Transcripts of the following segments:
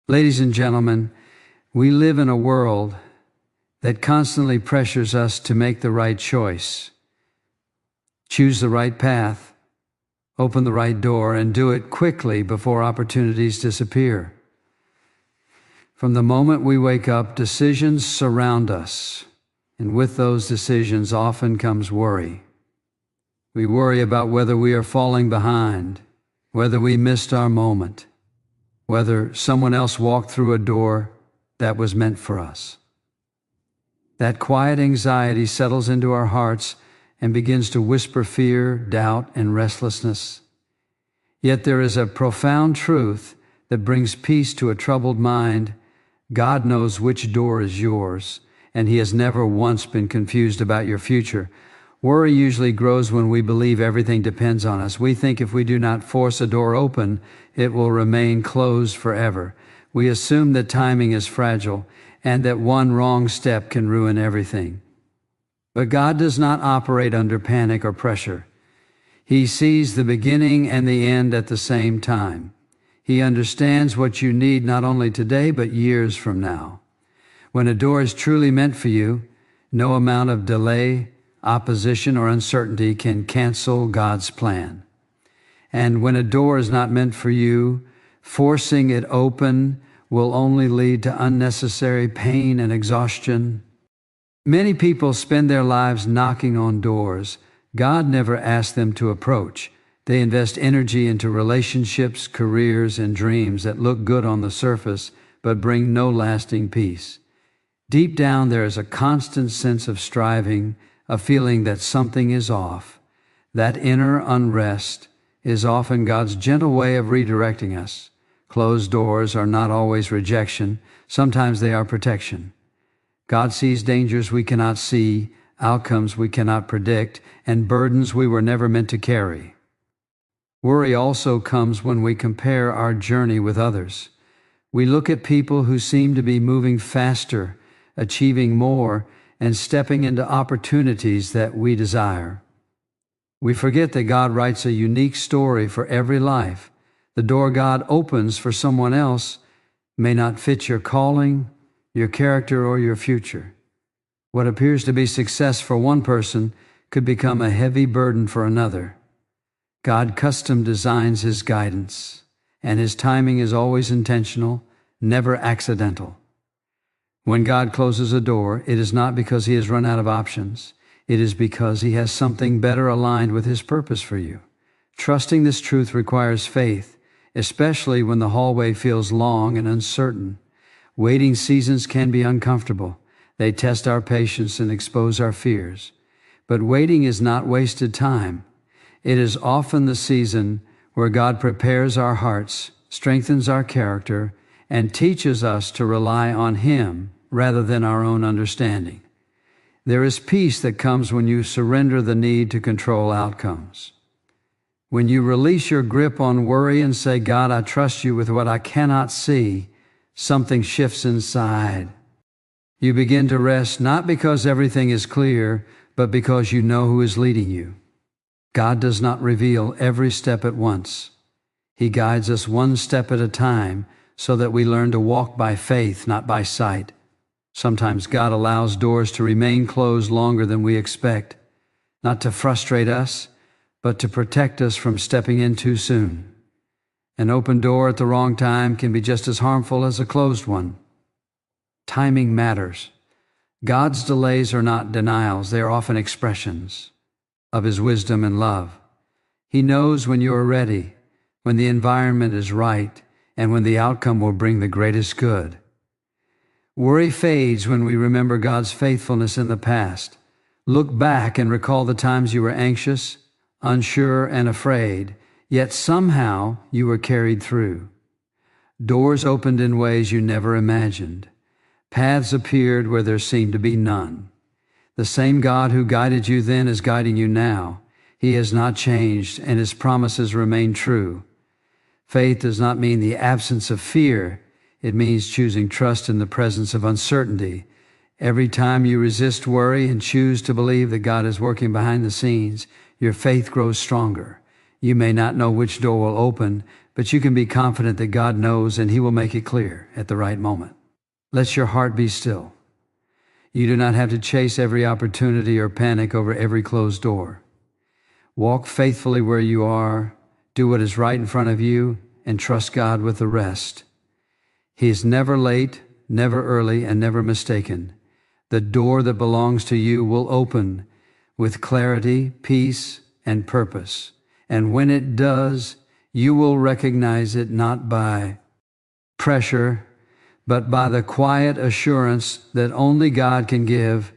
Ladies and gentlemen, we live in a world that constantly pressures us to make the right choice, choose the right path, open the right door, and do it quickly before opportunities disappear. From the moment we wake up, decisions surround us, and with those decisions often comes worry. We worry about whether we are falling behind, whether we missed our moment, whether someone else walked through a door that was meant for us. That quiet anxiety settles into our hearts and begins to whisper fear, doubt, and restlessness. Yet there is a profound truth that brings peace to a troubled mind. God knows which door is yours, and He has never once been confused about your future. Worry usually grows when we believe everything depends on us. We think if we do not force a door open, it will remain closed forever. We assume that timing is fragile and that one wrong step can ruin everything. But God does not operate under panic or pressure. He sees the beginning and the end at the same time. He understands what you need not only today, but years from now. When a door is truly meant for you, no amount of delay, opposition, or uncertainty can cancel God's plan. And when a door is not meant for you, forcing it open will only lead to unnecessary pain and exhaustion. Many people spend their lives knocking on doors God never asked them to approach. They invest energy into relationships, careers, and dreams that look good on the surface but bring no lasting peace. Deep down, there is a constant sense of striving, a feeling that something is off. That inner unrest is often God's gentle way of redirecting us. Closed doors are not always rejection. Sometimes they are protection. God sees dangers we cannot see, outcomes we cannot predict, and burdens we were never meant to carry. Worry also comes when we compare our journey with others. We look at people who seem to be moving faster, achieving more, and stepping into opportunities that we desire. We forget that God writes a unique story for every life. The door God opens for someone else may not fit your calling, your character, or your future. What appears to be success for one person could become a heavy burden for another. God custom designs His guidance, and His timing is always intentional, never accidental. When God closes a door, it is not because He has run out of options. It is because He has something better aligned with His purpose for you. Trusting this truth requires faith, especially when the hallway feels long and uncertain. Waiting seasons can be uncomfortable. They test our patience and expose our fears. But waiting is not wasted time. It is often the season where God prepares our hearts, strengthens our character, and teaches us to rely on Him rather than our own understanding. There is peace that comes when you surrender the need to control outcomes. When you release your grip on worry and say, God, I trust you with what I cannot see, something shifts inside. You begin to rest not because everything is clear, but because you know who is leading you. God does not reveal every step at once. He guides us one step at a time so that we learn to walk by faith, not by sight. Sometimes God allows doors to remain closed longer than we expect, not to frustrate us, but to protect us from stepping in too soon. An open door at the wrong time can be just as harmful as a closed one. Timing matters. God's delays are not denials. They are often expressions of His wisdom and love. He knows when you are ready, when the environment is right, and when the outcome will bring the greatest good. Worry fades when we remember God's faithfulness in the past. Look back and recall the times you were anxious, unsure, and afraid, yet somehow you were carried through. Doors opened in ways you never imagined. Paths appeared where there seemed to be none. The same God who guided you then is guiding you now. He has not changed, and His promises remain true. Faith does not mean the absence of fear. It means choosing trust in the presence of uncertainty. Every time you resist worry and choose to believe that God is working behind the scenes, your faith grows stronger. You may not know which door will open, but you can be confident that God knows and He will make it clear at the right moment. Let your heart be still. You do not have to chase every opportunity or panic over every closed door. Walk faithfully where you are, do what is right in front of you, and trust God with the rest. He is never late, never early, and never mistaken. The door that belongs to you will open with clarity, peace, and purpose. And when it does, you will recognize it not by pressure, but by the quiet assurance that only God can give.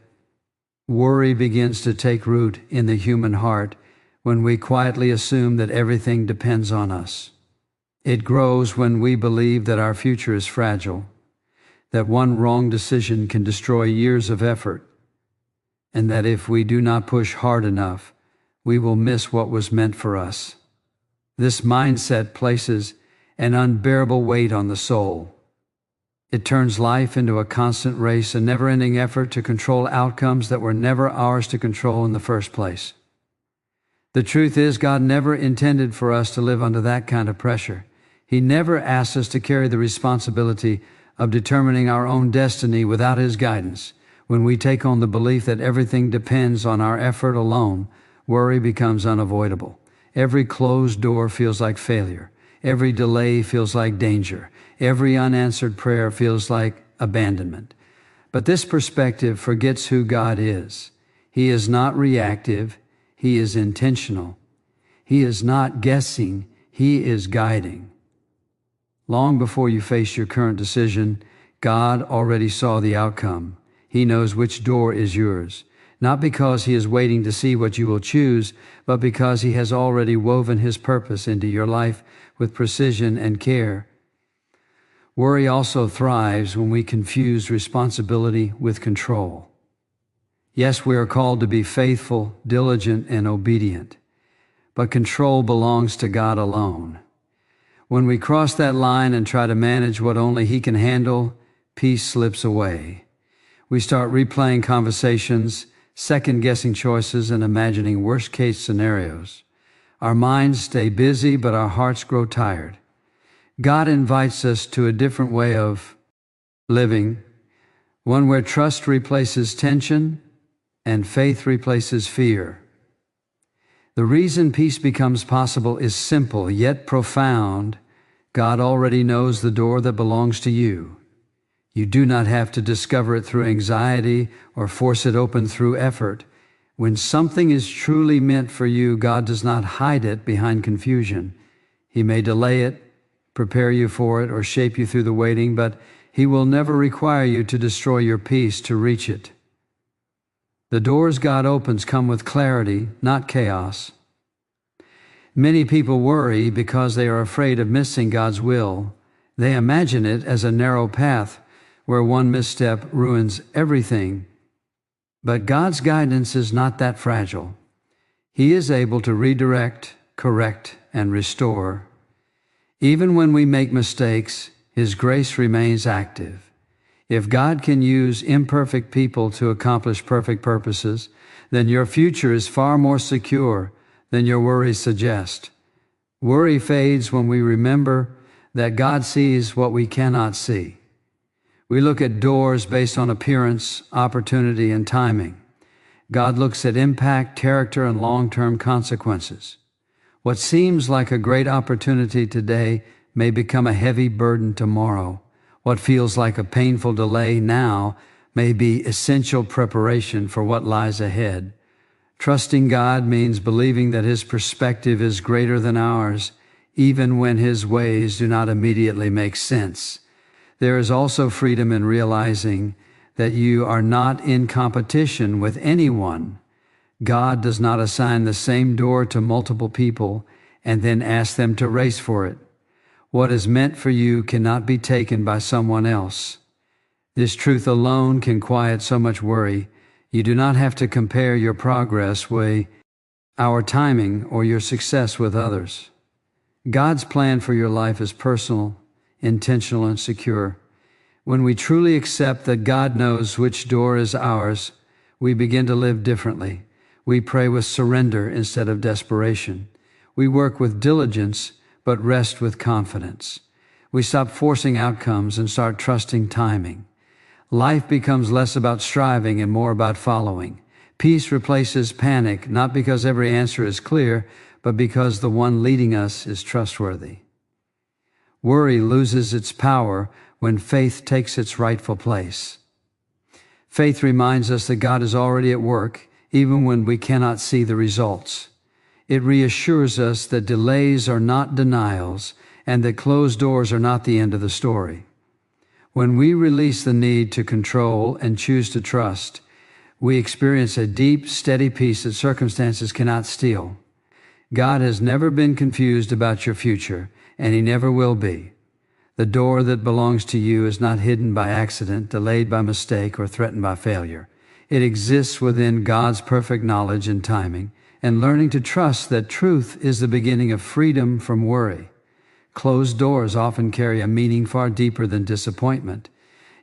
Worry begins to take root in the human heart when we quietly assume that everything depends on us. It grows when we believe that our future is fragile, that one wrong decision can destroy years of effort, and that if we do not push hard enough, we will miss what was meant for us. This mindset places an unbearable weight on the soul. It turns life into a constant race, a never-ending effort to control outcomes that were never ours to control in the first place. The truth is, God never intended for us to live under that kind of pressure. He never asked us to carry the responsibility of determining our own destiny without His guidance. When we take on the belief that everything depends on our effort alone, worry becomes unavoidable. Every closed door feels like failure. Every delay feels like danger. Every unanswered prayer feels like abandonment. But this perspective forgets who God is. He is not reactive. He is intentional. He is not guessing. He is guiding. Long before you face your current decision, God already saw the outcome. He knows which door is yours, not because He is waiting to see what you will choose, but because He has already woven His purpose into your life with precision and care. Worry also thrives when we confuse responsibility with control. Yes, we are called to be faithful, diligent, and obedient, but control belongs to God alone. When we cross that line and try to manage what only He can handle, peace slips away. We start replaying conversations, second-guessing choices, and imagining worst-case scenarios. Our minds stay busy, but our hearts grow tired. God invites us to a different way of living, one where trust replaces tension and faith replaces fear. The reason peace becomes possible is simple yet profound. God already knows the door that belongs to you. You do not have to discover it through anxiety or force it open through effort. When something is truly meant for you, God does not hide it behind confusion. He may delay it, prepare you for it, or shape you through the waiting, but He will never require you to destroy your peace to reach it. The doors God opens come with clarity, not chaos. Many people worry because they are afraid of missing God's will. They imagine it as a narrow path where one misstep ruins everything. But God's guidance is not that fragile. He is able to redirect, correct, and restore. Even when we make mistakes, His grace remains active. If God can use imperfect people to accomplish perfect purposes, then your future is far more secure than your worries suggest. Worry fades when we remember that God sees what we cannot see. We look at doors based on appearance, opportunity, and timing. God looks at impact, character, and long-term consequences. What seems like a great opportunity today may become a heavy burden tomorrow. What feels like a painful delay now may be essential preparation for what lies ahead. Trusting God means believing that His perspective is greater than ours, even when His ways do not immediately make sense. There is also freedom in realizing that you are not in competition with anyone. God does not assign the same door to multiple people and then ask them to race for it. What is meant for you cannot be taken by someone else. This truth alone can quiet so much worry. You do not have to compare your progress with our timing or your success with others. God's plan for your life is personal, intentional, and secure. When we truly accept that God knows which door is ours, we begin to live differently. We pray with surrender instead of desperation. We work with diligence, but rest with confidence. We stop forcing outcomes and start trusting timing. Life becomes less about striving and more about following. Peace replaces panic, not because every answer is clear, but because the one leading us is trustworthy. Worry loses its power when faith takes its rightful place. Faith reminds us that God is already at work, even when we cannot see the results. It reassures us that delays are not denials and that closed doors are not the end of the story. When we release the need to control and choose to trust, we experience a deep, steady peace that circumstances cannot steal. God has never been confused about your future, and He never will be. The door that belongs to you is not hidden by accident, delayed by mistake, or threatened by failure. It exists within God's perfect knowledge and timing, and learning to trust that truth is the beginning of freedom from worry. Closed doors often carry a meaning far deeper than disappointment,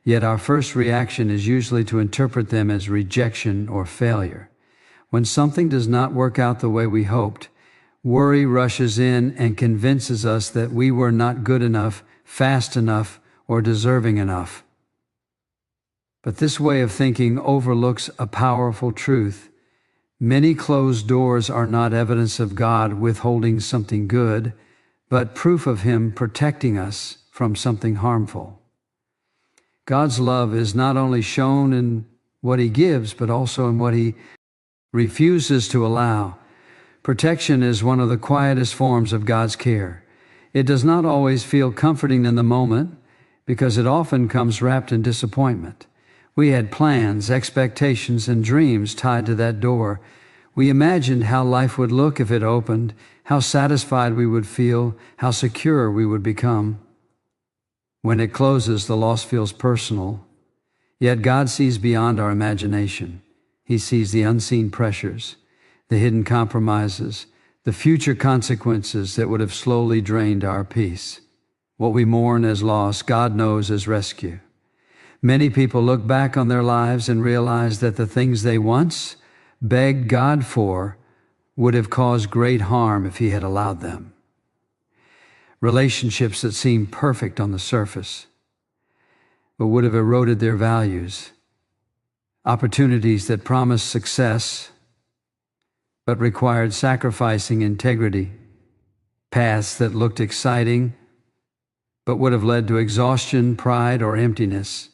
yet our first reaction is usually to interpret them as rejection or failure. When something does not work out the way we hoped, worry rushes in and convinces us that we were not good enough, fast enough, or deserving enough. But this way of thinking overlooks a powerful truth. Many closed doors are not evidence of God withholding something good, but proof of Him protecting us from something harmful. God's love is not only shown in what He gives, but also in what He refuses to allow. Protection is one of the quietest forms of God's care. It does not always feel comforting in the moment, because it often comes wrapped in disappointment. We had plans, expectations, and dreams tied to that door. We imagined how life would look if it opened, how satisfied we would feel, how secure we would become. When it closes, the loss feels personal. Yet God sees beyond our imagination. He sees the unseen pressures, the hidden compromises, the future consequences that would have slowly drained our peace. What we mourn as loss, God knows as rescue. Many people look back on their lives and realize that the things they once begged God for would have caused great harm if He had allowed them. Relationships that seemed perfect on the surface, but would have eroded their values. Opportunities that promised success, but required sacrificing integrity. Paths that looked exciting, but would have led to exhaustion, pride, or emptiness.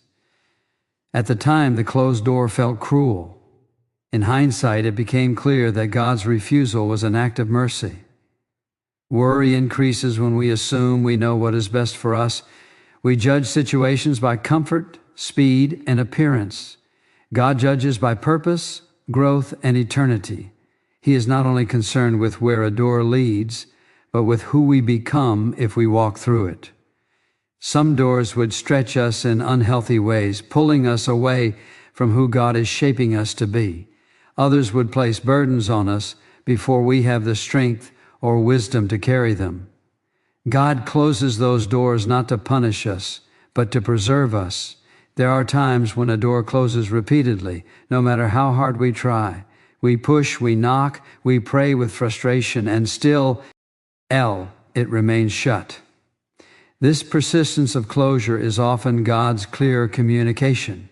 At the time, the closed door felt cruel. In hindsight, it became clear that God's refusal was an act of mercy. Worry increases when we assume we know what is best for us. We judge situations by comfort, speed, and appearance. God judges by purpose, growth, and eternity. He is not only concerned with where a door leads, but with who we become if we walk through it. Some doors would stretch us in unhealthy ways, pulling us away from who God is shaping us to be. Others would place burdens on us before we have the strength or wisdom to carry them. God closes those doors not to punish us, but to preserve us. There are times when a door closes repeatedly, no matter how hard we try. We push, we knock, we pray with frustration, and still, it remains shut. This persistence of closure is often God's clear communication.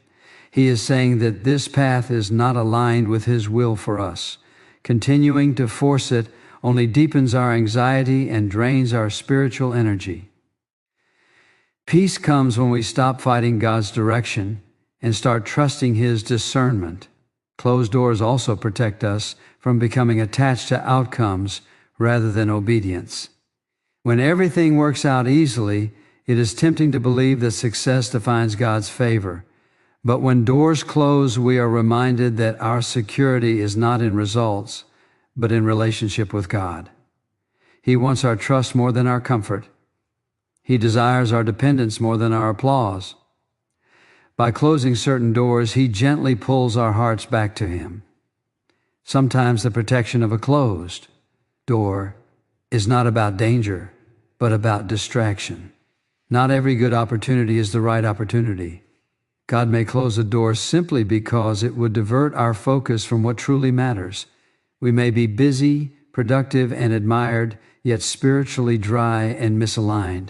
He is saying that this path is not aligned with His will for us. Continuing to force it only deepens our anxiety and drains our spiritual energy. Peace comes when we stop fighting God's direction and start trusting His discernment. Closed doors also protect us from becoming attached to outcomes rather than obedience. When everything works out easily, it is tempting to believe that success defines God's favor. But when doors close, we are reminded that our security is not in results, but in relationship with God. He wants our trust more than our comfort. He desires our dependence more than our applause. By closing certain doors, He gently pulls our hearts back to Him. Sometimes the protection of a closed door is not about danger, but about distraction. Not every good opportunity is the right opportunity. God may close a door simply because it would divert our focus from what truly matters. We may be busy, productive, and admired, yet spiritually dry and misaligned.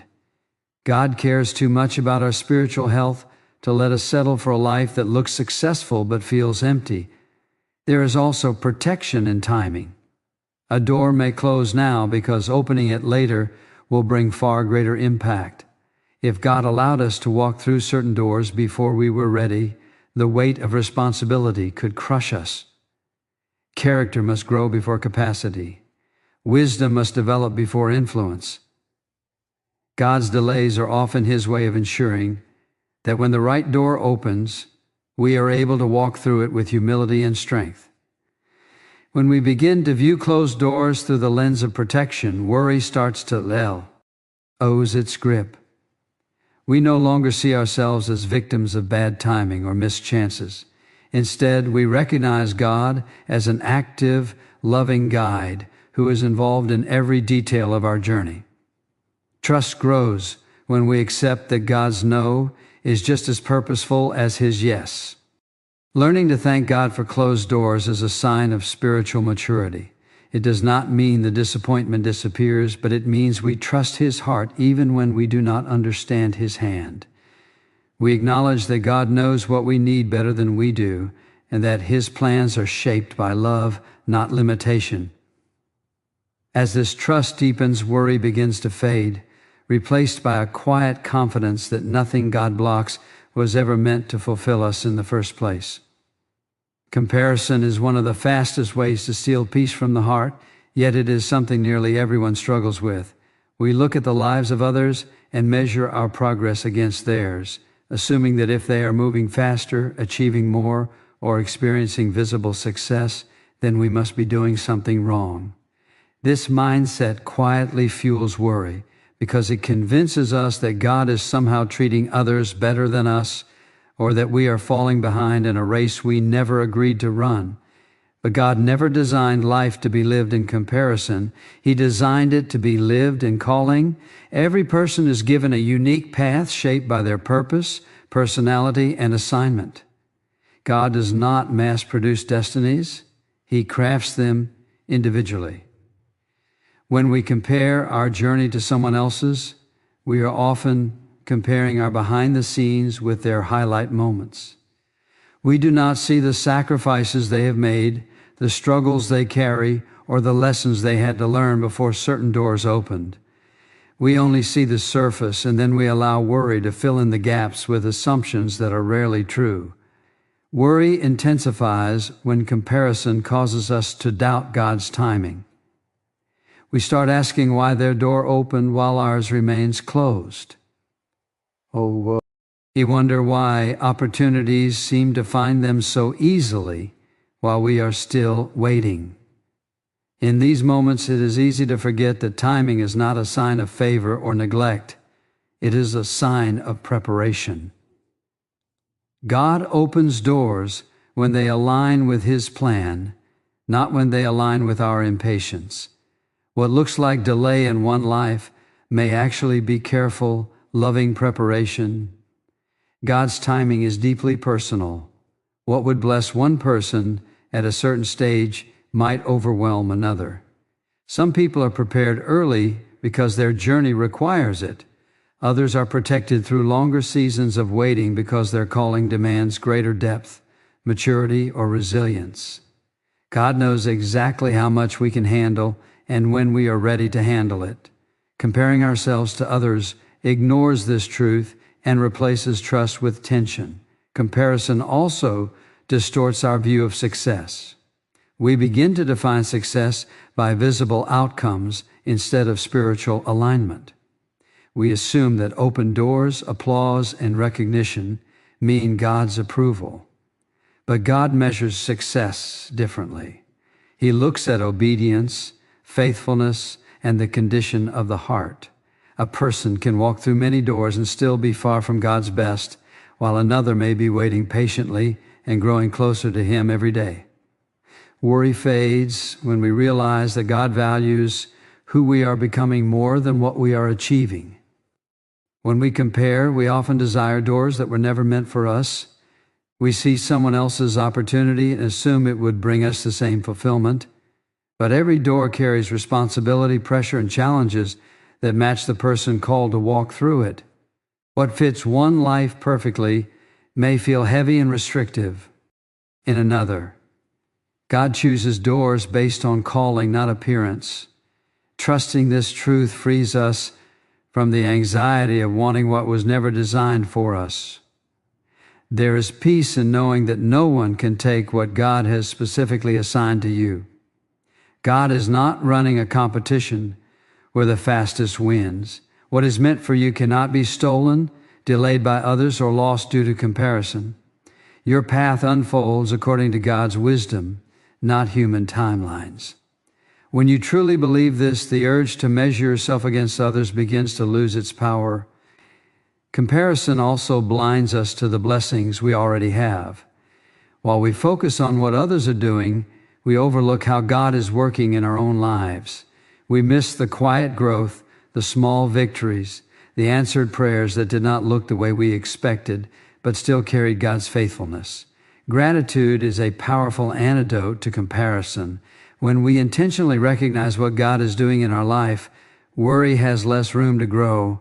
God cares too much about our spiritual health to let us settle for a life that looks successful but feels empty. There is also protection in timing. A door may close now because opening it later will bring far greater impact. If God allowed us to walk through certain doors before we were ready, the weight of responsibility could crush us. Character must grow before capacity. Wisdom must develop before influence. God's delays are often His way of ensuring that when the right door opens, we are able to walk through it with humility and strength. When we begin to view closed doors through the lens of protection, worry starts to lose its grip. We no longer see ourselves as victims of bad timing or missed chances. Instead, we recognize God as an active, loving guide who is involved in every detail of our journey. Trust grows when we accept that God's no is just as purposeful as His yes. Learning to thank God for closed doors is a sign of spiritual maturity. It does not mean the disappointment disappears, but it means we trust His heart even when we do not understand His hand. We acknowledge that God knows what we need better than we do, and that His plans are shaped by love, not limitation. As this trust deepens, worry begins to fade, replaced by a quiet confidence that nothing God blocks was ever meant to fulfill us in the first place. Comparison is one of the fastest ways to steal peace from the heart, yet it is something nearly everyone struggles with. We look at the lives of others and measure our progress against theirs, assuming that if they are moving faster, achieving more, or experiencing visible success, then we must be doing something wrong. This mindset quietly fuels worry because it convinces us that God is somehow treating others better than us, or that we are falling behind in a race we never agreed to run. But God never designed life to be lived in comparison. He designed it to be lived in calling. Every person is given a unique path shaped by their purpose, personality, and assignment. God does not mass-produce destinies. He crafts them individually. When we compare our journey to someone else's, we are often comparing our behind the scenes with their highlight moments. We do not see the sacrifices they have made, the struggles they carry, or the lessons they had to learn before certain doors opened. We only see the surface, and then we allow worry to fill in the gaps with assumptions that are rarely true. Worry intensifies when comparison causes us to doubt God's timing. We start asking why their door opened while ours remains closed. We wonder why opportunities seem to find them so easily while we are still waiting. In these moments, it is easy to forget that timing is not a sign of favor or neglect. It is a sign of preparation. God opens doors when they align with His plan, not when they align with our impatience. What looks like delay in one life may actually be careful, loving preparation. God's timing is deeply personal. What would bless one person at a certain stage might overwhelm another. Some people are prepared early because their journey requires it. Others are protected through longer seasons of waiting because their calling demands greater depth, maturity, or resilience. God knows exactly how much we can handle and when we are ready to handle it. Comparing ourselves to others ignores this truth and replaces trust with tension. Comparison also distorts our view of success. We begin to define success by visible outcomes instead of spiritual alignment. We assume that open doors, applause, and recognition mean God's approval. But God measures success differently. He looks at obedience, faithfulness, and the condition of the heart. A person can walk through many doors and still be far from God's best, while another may be waiting patiently and growing closer to Him every day. Worry fades when we realize that God values who we are becoming more than what we are achieving. When we compare, we often desire doors that were never meant for us. We see someone else's opportunity and assume it would bring us the same fulfillment. But every door carries responsibility, pressure, and challenges that match the person called to walk through it. What fits one life perfectly may feel heavy and restrictive in another. God chooses doors based on calling, not appearance. Trusting this truth frees us from the anxiety of wanting what was never designed for us. There is peace in knowing that no one can take what God has specifically assigned to you. God is not running a competition where the fastest wins. What is meant for you cannot be stolen, delayed by others, or lost due to comparison. Your path unfolds according to God's wisdom, not human timelines. When you truly believe this, the urge to measure yourself against others begins to lose its power. Comparison also blinds us to the blessings we already have. While we focus on what others are doing, we overlook how God is working in our own lives. We miss the quiet growth, the small victories, the answered prayers that did not look the way we expected, but still carried God's faithfulness. Gratitude is a powerful antidote to comparison. When we intentionally recognize what God is doing in our life, worry has less room to grow.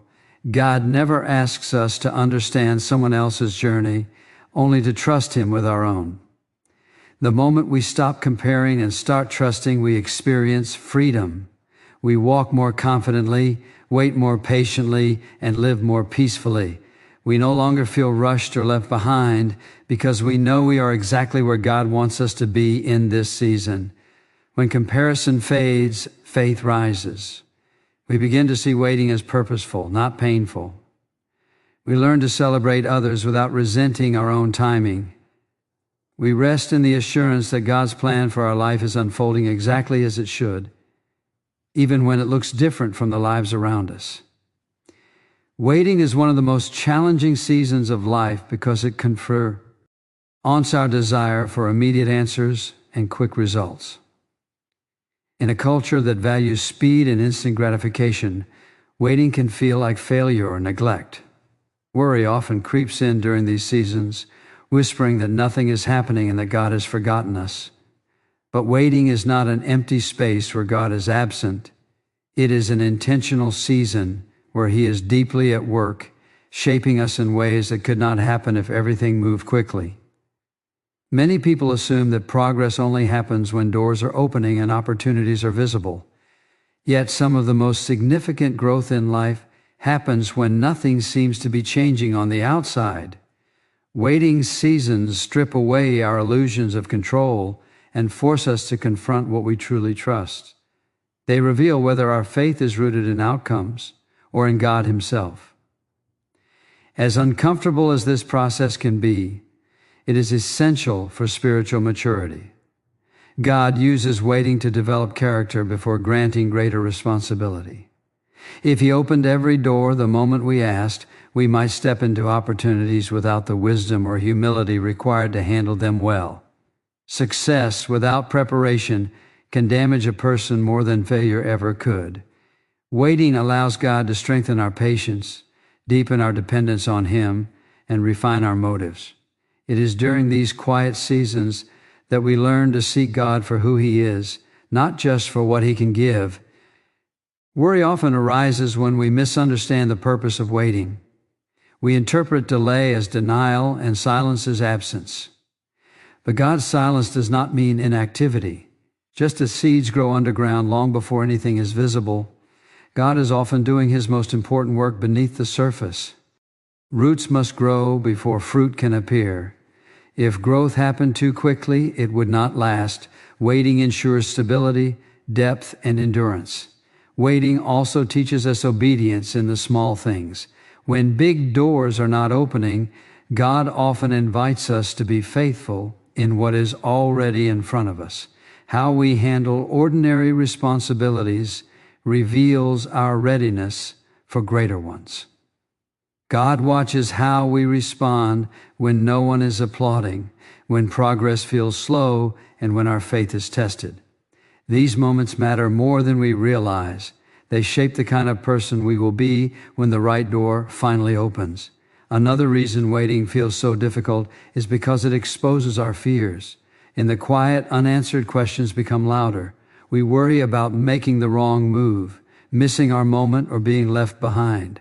God never asks us to understand someone else's journey, only to trust Him with our own. The moment we stop comparing and start trusting, we experience freedom. We walk more confidently, wait more patiently, and live more peacefully. We no longer feel rushed or left behind because we know we are exactly where God wants us to be in this season. When comparison fades, faith rises. We begin to see waiting as purposeful, not painful. We learn to celebrate others without resenting our own timing. We rest in the assurance that God's plan for our life is unfolding exactly as it should, even when it looks different from the lives around us. Waiting is one of the most challenging seasons of life because it confronts our desire for immediate answers and quick results. In a culture that values speed and instant gratification, waiting can feel like failure or neglect. Worry often creeps in during these seasons, whispering that nothing is happening and that God has forgotten us. But waiting is not an empty space where God is absent. It is an intentional season where He is deeply at work, shaping us in ways that could not happen if everything moved quickly. Many people assume that progress only happens when doors are opening and opportunities are visible. Yet some of the most significant growth in life happens when nothing seems to be changing on the outside. Waiting seasons strip away our illusions of control and force us to confront what we truly trust. They reveal whether our faith is rooted in outcomes or in God Himself. As uncomfortable as this process can be, it is essential for spiritual maturity. God uses waiting to develop character before granting greater responsibility. If He opened every door the moment we asked, we might step into opportunities without the wisdom or humility required to handle them well. Success without preparation can damage a person more than failure ever could. Waiting allows God to strengthen our patience, deepen our dependence on Him, and refine our motives. It is during these quiet seasons that we learn to seek God for who He is, not just for what He can give. Worry often arises when we misunderstand the purpose of waiting. We interpret delay as denial and silence as absence. But God's silence does not mean inactivity. Just as seeds grow underground long before anything is visible, God is often doing His most important work beneath the surface. Roots must grow before fruit can appear. If growth happened too quickly, it would not last. Waiting ensures stability, depth, and endurance. Waiting also teaches us obedience in the small things. When big doors are not opening, God often invites us to be faithful in what is already in front of us. How we handle ordinary responsibilities reveals our readiness for greater ones. God watches how we respond when no one is applauding, when progress feels slow, and when our faith is tested. These moments matter more than we realize. They shape the kind of person we will be when the right door finally opens. Another reason waiting feels so difficult is because it exposes our fears. In the quiet, unanswered questions become louder. We worry about making the wrong move, missing our moment, or being left behind.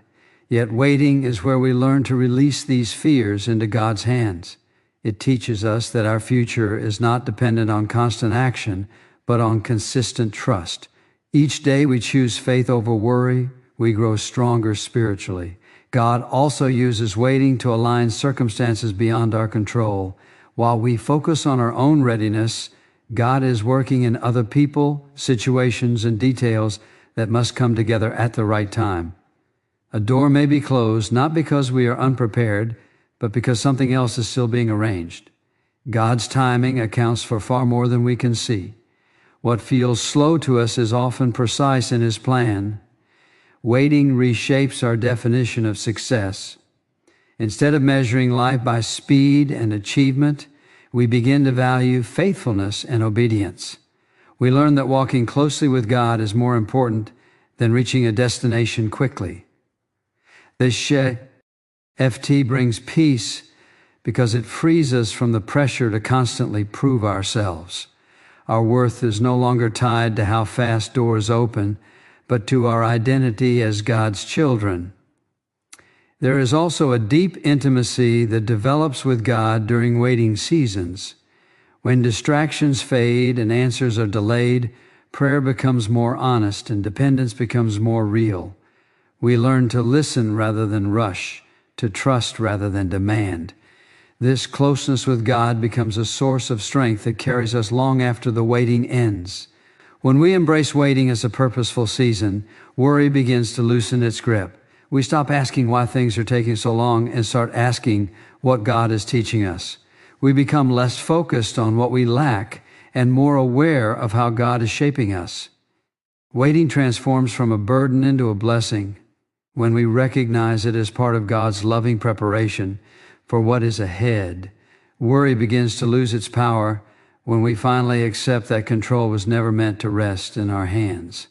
Yet waiting is where we learn to release these fears into God's hands. It teaches us that our future is not dependent on constant action, but on consistent trust. Each day we choose faith over worry, we grow stronger spiritually. God also uses waiting to align circumstances beyond our control. While we focus on our own readiness, God is working in other people, situations, and details that must come together at the right time. A door may be closed not because we are unprepared, but because something else is still being arranged. God's timing accounts for far more than we can see. What feels slow to us is often precise in His plan. Waiting reshapes our definition of success. Instead of measuring life by speed and achievement, we begin to value faithfulness and obedience. We learn that walking closely with God is more important than reaching a destination quickly. This FT brings peace because it frees us from the pressure to constantly prove ourselves. Our worth is no longer tied to how fast doors open, but to our identity as God's children. There is also a deep intimacy that develops with God during waiting seasons. When distractions fade and answers are delayed, prayer becomes more honest and dependence becomes more real. We learn to listen rather than rush, to trust rather than demand. This closeness with God becomes a source of strength that carries us long after the waiting ends. When we embrace waiting as a purposeful season, worry begins to loosen its grip. We stop asking why things are taking so long and start asking what God is teaching us. We become less focused on what we lack and more aware of how God is shaping us. Waiting transforms from a burden into a blessing when we recognize it as part of God's loving preparation for what is ahead. Worry begins to lose its power when we finally accept that control was never meant to rest in our hands.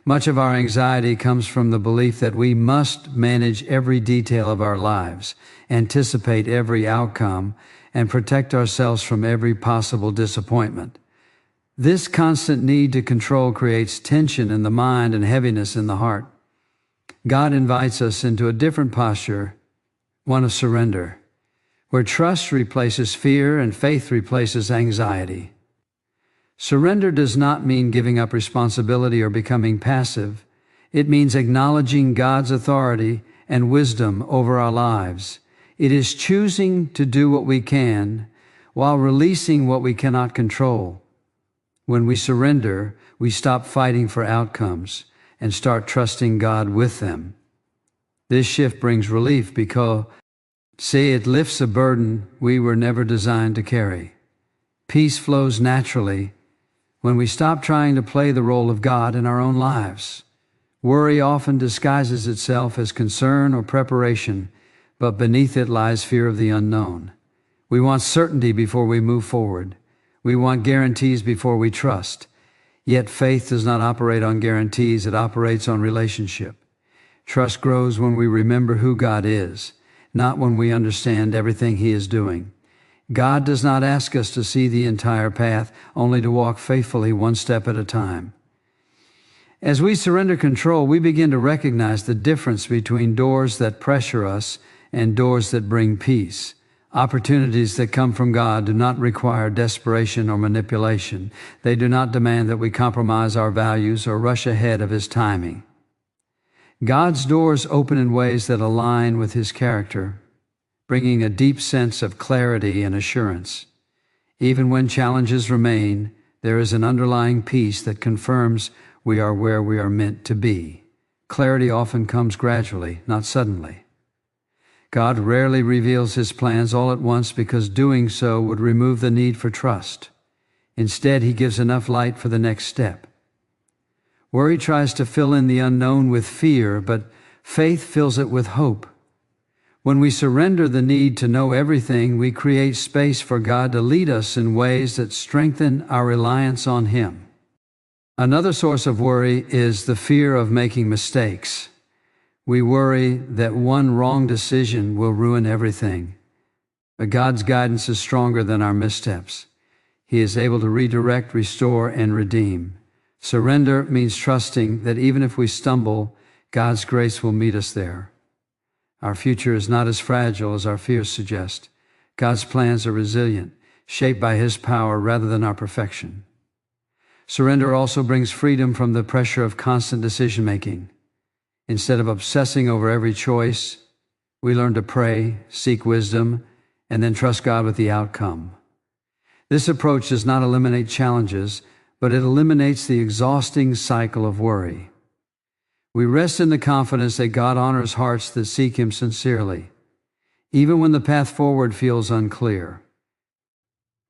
Much of our anxiety comes from the belief that we must manage every detail of our lives, anticipate every outcome, and protect ourselves from every possible disappointment. This constant need to control creates tension in the mind and heaviness in the heart. God invites us into a different posture, one of surrender, where trust replaces fear and faith replaces anxiety. Surrender does not mean giving up responsibility or becoming passive. It means acknowledging God's authority and wisdom over our lives. It is choosing to do what we can while releasing what we cannot control. When we surrender, we stop fighting for outcomes and start trusting God with them. This shift brings relief because, it lifts a burden we were never designed to carry. Peace flows naturally when we stop trying to play the role of God in our own lives. Worry often disguises itself as concern or preparation, but beneath it lies fear of the unknown. We want certainty before we move forward. We want guarantees before we trust. Yet faith does not operate on guarantees, it operates on relationship. Trust grows when we remember who God is, not when we understand everything He is doing. God does not ask us to see the entire path, only to walk faithfully one step at a time. As we surrender control, we begin to recognize the difference between doors that pressure us and doors that bring peace. Opportunities that come from God do not require desperation or manipulation. They do not demand that we compromise our values or rush ahead of His timing. God's doors open in ways that align with His character, bringing a deep sense of clarity and assurance. Even when challenges remain, there is an underlying peace that confirms we are where we are meant to be. Clarity often comes gradually, not suddenly. God rarely reveals His plans all at once because doing so would remove the need for trust. Instead, He gives enough light for the next step. Worry tries to fill in the unknown with fear, but faith fills it with hope. When we surrender the need to know everything, we create space for God to lead us in ways that strengthen our reliance on Him. Another source of worry is the fear of making mistakes. We worry that one wrong decision will ruin everything. But God's guidance is stronger than our missteps. He is able to redirect, restore, and redeem. Surrender means trusting that even if we stumble, God's grace will meet us there. Our future is not as fragile as our fears suggest. God's plans are resilient, shaped by His power rather than our perfection. Surrender also brings freedom from the pressure of constant decision-making. Instead of obsessing over every choice, we learn to pray, seek wisdom, and then trust God with the outcome. This approach does not eliminate challenges, but it eliminates the exhausting cycle of worry. We rest in the confidence that God honors hearts that seek Him sincerely, even when the path forward feels unclear.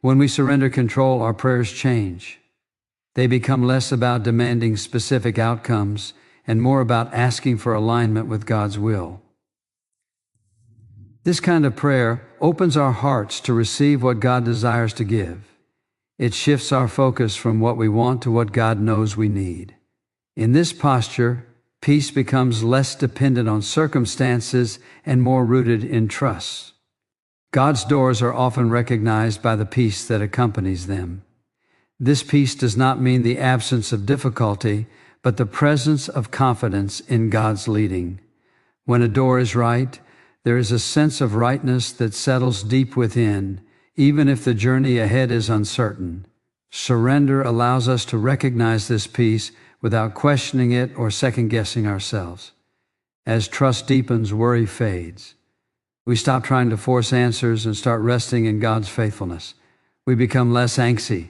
When we surrender control, our prayers change. They become less about demanding specific outcomes and more about asking for alignment with God's will. This kind of prayer opens our hearts to receive what God desires to give. It shifts our focus from what we want to what God knows we need. In this posture, peace becomes less dependent on circumstances and more rooted in trust. God's doors are often recognized by the peace that accompanies them. This peace does not mean the absence of difficulty, but the presence of confidence in God's leading. When a door is right, there is a sense of rightness that settles deep within, even if the journey ahead is uncertain. Surrender allows us to recognize this peace without questioning it or second-guessing ourselves. As trust deepens, worry fades. We stop trying to force answers and start resting in God's faithfulness. We become less anxious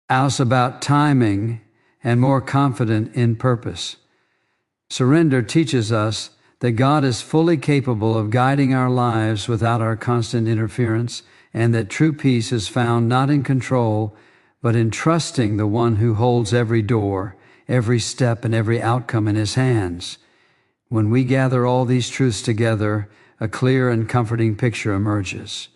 about timing and more confident in purpose. Surrender teaches us that God is fully capable of guiding our lives without our constant interference, and that true peace is found not in control, but in trusting the one who holds every door, every step, and every outcome in His hands. When we gather all these truths together, a clear and comforting picture emerges.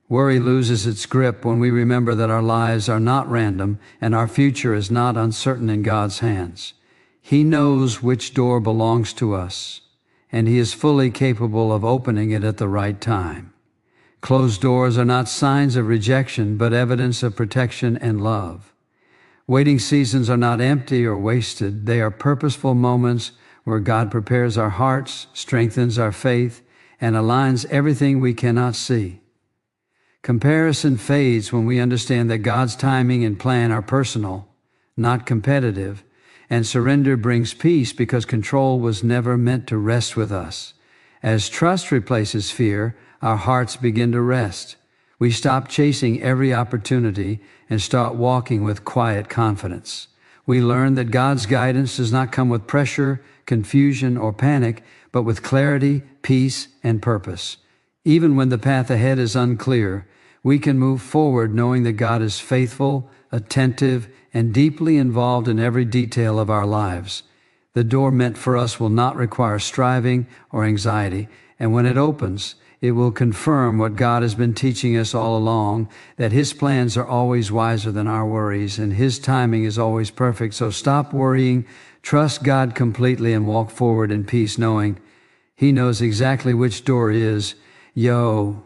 Worry loses its grip when we remember that our lives are not random and our future is not uncertain in God's hands. He knows which door belongs to us, and He is fully capable of opening it at the right time. Closed doors are not signs of rejection, but evidence of protection and love. Waiting seasons are not empty or wasted. They are purposeful moments where God prepares our hearts, strengthens our faith, and aligns everything we cannot see. Comparison fades when we understand that God's timing and plan are personal, not competitive, and surrender brings peace because control was never meant to rest with us. As trust replaces fear, our hearts begin to rest. We stop chasing every opportunity and start walking with quiet confidence. We learn that God's guidance does not come with pressure, confusion, or panic, but with clarity, peace, and purpose. Even when the path ahead is unclear, we can move forward knowing that God is faithful, attentive, and deeply involved in every detail of our lives. The door meant for us will not require striving or anxiety, and when it opens, it will confirm what God has been teaching us all along, that His plans are always wiser than our worries, and His timing is always perfect. So stop worrying, trust God completely, and walk forward in peace, knowing He knows exactly which door is yours.